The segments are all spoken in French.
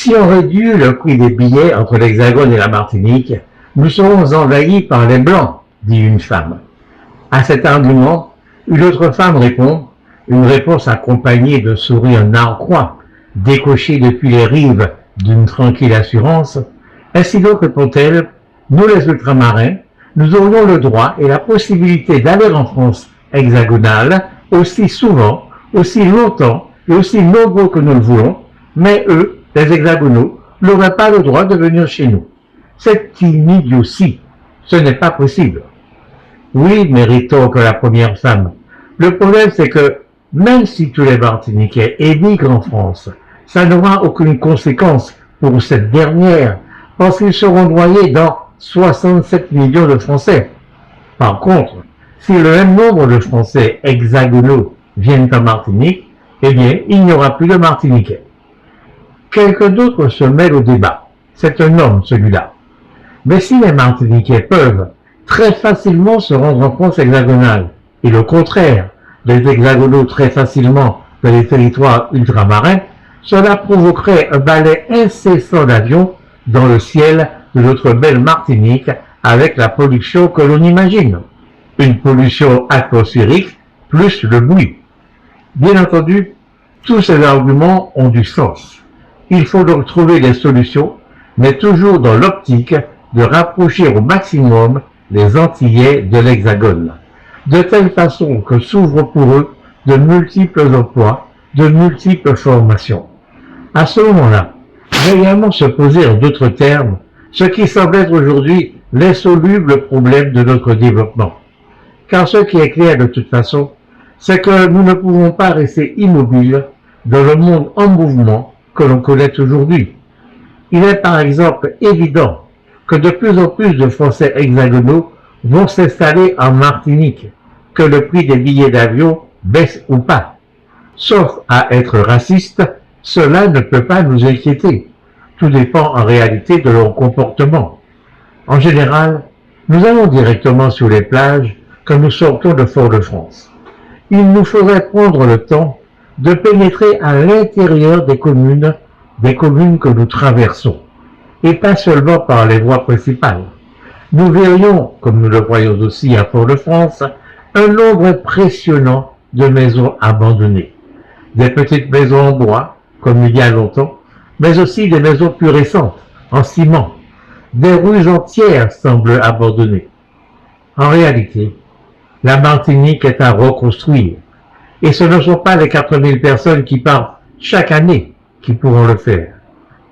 Si on réduit le prix des billets entre l'Hexagone et la Martinique, nous serons envahis par les Blancs, dit une femme. À cet argument, une autre femme répond, une réponse accompagnée de sourires narquois, décochés depuis les rives d'une tranquille assurance. Ainsi donc, répond-elle, nous les ultramarins, nous aurions le droit et la possibilité d'aller en France hexagonale aussi souvent, aussi longtemps et aussi nombreux que nous le voulons, mais eux, les hexagonaux, n'auraient pas le droit de venir chez nous. C'est une idiotie. Ce n'est pas possible. Oui, mais rétorque la première femme. Le problème, c'est que même si tous les Martiniquais émigrent en France, ça n'aura aucune conséquence pour cette dernière, parce qu'ils seront noyés dans 67 millions de Français. Par contre, si le même nombre de Français hexagonaux viennent en Martinique, eh bien, il n'y aura plus de Martiniquais. Quelqu'un d'autre se mêle au débat. C'est un homme, celui-là. Mais si les Martiniquais peuvent très facilement se rendre en France hexagonale, et le contraire, les hexagonaux très facilement dans les territoires ultramarins, cela provoquerait un balai incessant d'avions dans le ciel de notre belle Martinique avec la pollution que l'on imagine. Une pollution atmosphérique plus le bruit. Bien entendu, tous ces arguments ont du sens. Il faut donc trouver des solutions, mais toujours dans l'optique de rapprocher au maximum les Antillais de l'Hexagone, de telle façon que s'ouvrent pour eux de multiples emplois, de multiples formations. À ce moment-là, il va également se poser en d'autres termes ce qui semble être aujourd'hui l'insoluble problème de notre développement. Car ce qui est clair de toute façon, c'est que nous ne pouvons pas rester immobiles dans le monde en mouvement que l'on connaît aujourd'hui. Il est par exemple évident que de plus en plus de Français hexagonaux vont s'installer en Martinique, que le prix des billets d'avion baisse ou pas. Sauf à être raciste, cela ne peut pas nous inquiéter. Tout dépend en réalité de leur comportement. En général, nous allons directement sur les plages quand nous sortons de Fort-de-France. Il nous faudrait prendre le temps de pénétrer à l'intérieur des communes que nous traversons, et pas seulement par les voies principales. Nous verrions, comme nous le voyons aussi à Fort-de-France, un nombre impressionnant de maisons abandonnées. Des petites maisons en bois, comme il y a longtemps, mais aussi des maisons plus récentes, en ciment. Des rues entières semblent abandonnées. En réalité, la Martinique est à reconstruire. Et ce ne sont pas les 4000 personnes qui partent chaque année qui pourront le faire.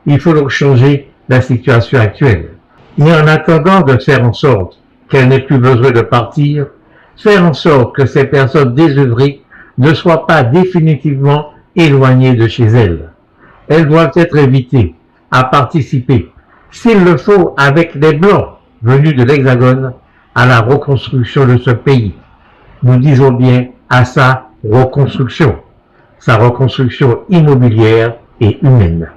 Il faut donc changer la situation actuelle. Et en attendant de faire en sorte qu'elle n'ait plus besoin de partir, faire en sorte que ces personnes désœuvrées ne soient pas définitivement éloignées de chez elles. Elles doivent être invitées à participer, s'il le faut avec les Blancs venus de l'Hexagone, à la reconstruction de ce pays. Nous disons bien à sa reconstruction immobilière et humaine.